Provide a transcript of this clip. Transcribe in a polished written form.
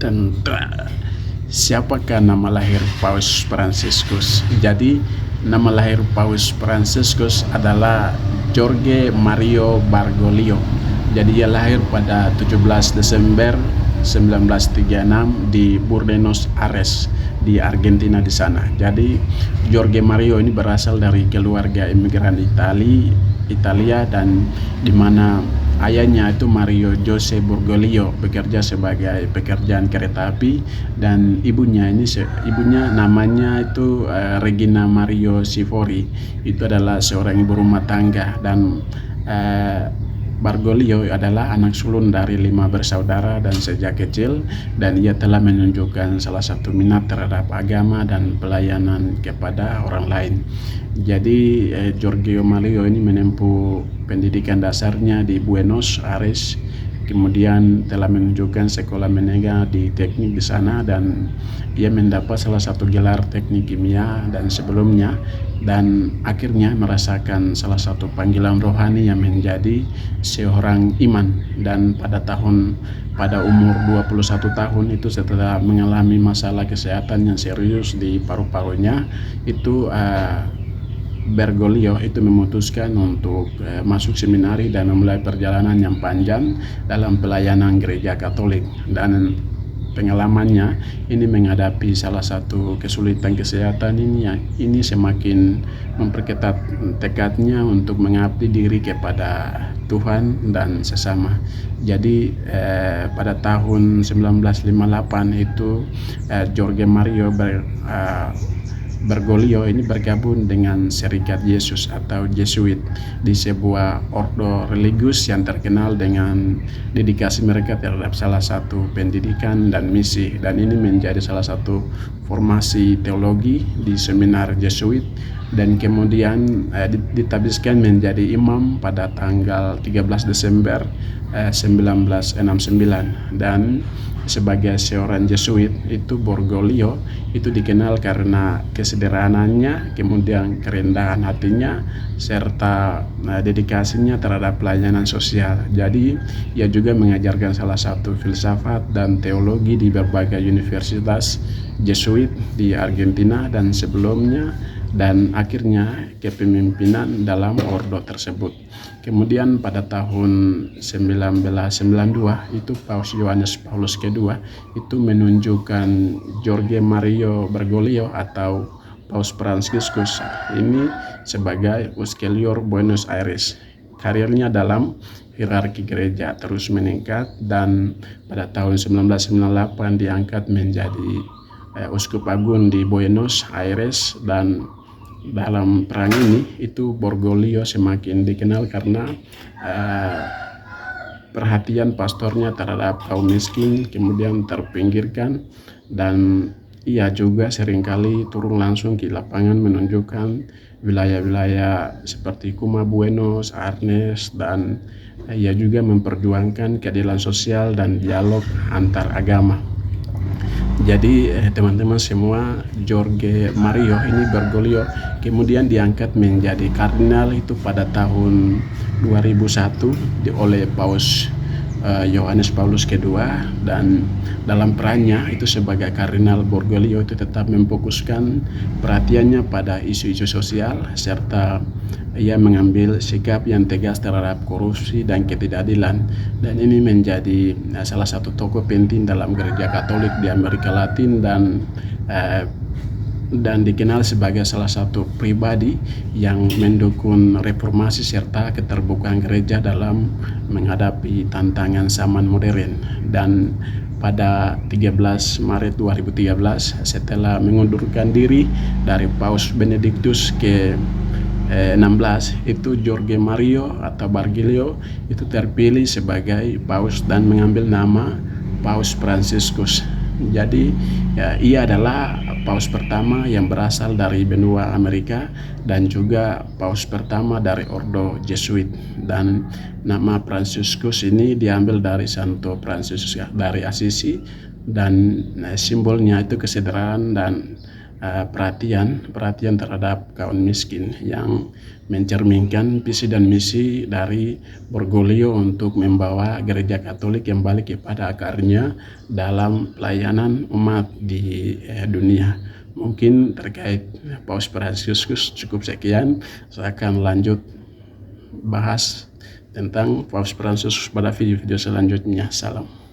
Dan siapakah nama lahir Paus Fransiskus? Jadi nama lahir Paus Fransiskus adalah Jorge Mario Bergoglio. Jadi ia lahir pada 17 Desember 1936 di Buenos Aires di Argentina di sana. Jadi Jorge Mario ini berasal dari keluarga imigran Italia dan di mana ayahnya itu Mario Jose Bergoglio bekerja sebagai pekerjaan kereta api, dan ibunya namanya itu Regina Mario Sivori. Itu adalah seorang ibu rumah tangga, dan Bergoglio adalah anak sulung dari 5 bersaudara dan sejak kecil, dan ia telah menunjukkan salah satu minat terhadap agama dan pelayanan kepada orang lain. Jadi Jorge Mario ini menempuh pendidikan dasarnya di Buenos Aires, kemudian telah menunjukkan sekolah menengah di teknik di sana, dan ia mendapat salah satu gelar teknik kimia dan sebelumnya, dan akhirnya merasakan salah satu panggilan rohani yang menjadi seorang imam. Dan pada umur 21 tahun itu, setelah mengalami masalah kesehatan yang serius di paru-parunya itu, Bergoglio itu memutuskan untuk masuk seminari dan memulai perjalanan yang panjang dalam pelayanan gereja Katolik. Dan pengalamannya ini menghadapi salah satu kesulitan kesehatan ini semakin memperketat tekadnya untuk mengabdi diri kepada Tuhan dan sesama. Jadi pada tahun 1958 itu Jorge Mario Bergoglio ini bergabung dengan Serikat Yesus atau Jesuit di sebuah ordo religius yang terkenal dengan dedikasi mereka terhadap salah satu pendidikan dan misi, dan ini menjadi salah satu formasi teologi di seminar Jesuit, dan kemudian ditabiskan menjadi imam pada tanggal 13 Desember 1969. Dan sebagai seorang Jesuit itu Bergoglio itu dikenal karena kesederhanaannya, kemudian kerendahan hatinya, serta dedikasinya terhadap pelayanan sosial. Jadi ia juga mengajarkan salah satu filsafat dan teologi di berbagai universitas Jesuit di Argentina dan sebelumnya, dan akhirnya kepemimpinan dalam ordo tersebut. Kemudian pada tahun 1992 itu Paus Yohanes Paulus II itu menunjukkan Jorge Mario Bergoglio atau Paus Fransiskus ini sebagai Uscelior Buenos Aires. Karirnya dalam hierarki gereja terus meningkat, dan pada tahun 1998 diangkat menjadi Uskup Agung di Buenos Aires. Dan dalam perang ini itu Bergoglio semakin dikenal karena perhatian pastornya terhadap kaum miskin kemudian terpinggirkan, dan ia juga seringkali turun langsung ke lapangan menunjukkan wilayah-wilayah seperti Cuma Buenos Aires, dan ia juga memperjuangkan keadilan sosial dan dialog antar agama. Jadi teman-teman semua, Jorge Mario ini Bergoglio kemudian diangkat menjadi kardinal itu pada tahun 2001 oleh Paus Yohanes Paulus II, dan dalam perannya itu sebagai kardinal, Bergoglio itu tetap memfokuskan perhatiannya pada isu-isu sosial, serta ia mengambil sikap yang tegas terhadap korupsi dan ketidakadilan, dan ini menjadi salah satu tokoh penting dalam gereja Katolik di Amerika Latin, dan dikenal sebagai salah satu pribadi yang mendukung reformasi serta keterbukaan gereja dalam menghadapi tantangan zaman modern. Dan pada 13 Maret 2013 setelah mengundurkan diri dari Paus Benediktus ke-16 itu Jorge Mario atau Bergoglio itu terpilih sebagai paus dan mengambil nama Paus Fransiskus. Jadi ia adalah paus pertama yang berasal dari benua Amerika dan juga paus pertama dari ordo Jesuit, dan nama Fransiskus ini diambil dari Santo Fransiskus dari Assisi, dan simbolnya itu kesederhanaan dan perhatian terhadap kaum miskin, yang mencerminkan visi dan misi dari Bergoglio untuk membawa gereja Katolik kembali kepada akarnya dalam pelayanan umat di dunia. Mungkin terkait Paus Franciscus cukup sekian. Saya akan lanjut bahas tentang Paus Franciscus pada video-video selanjutnya. Salam.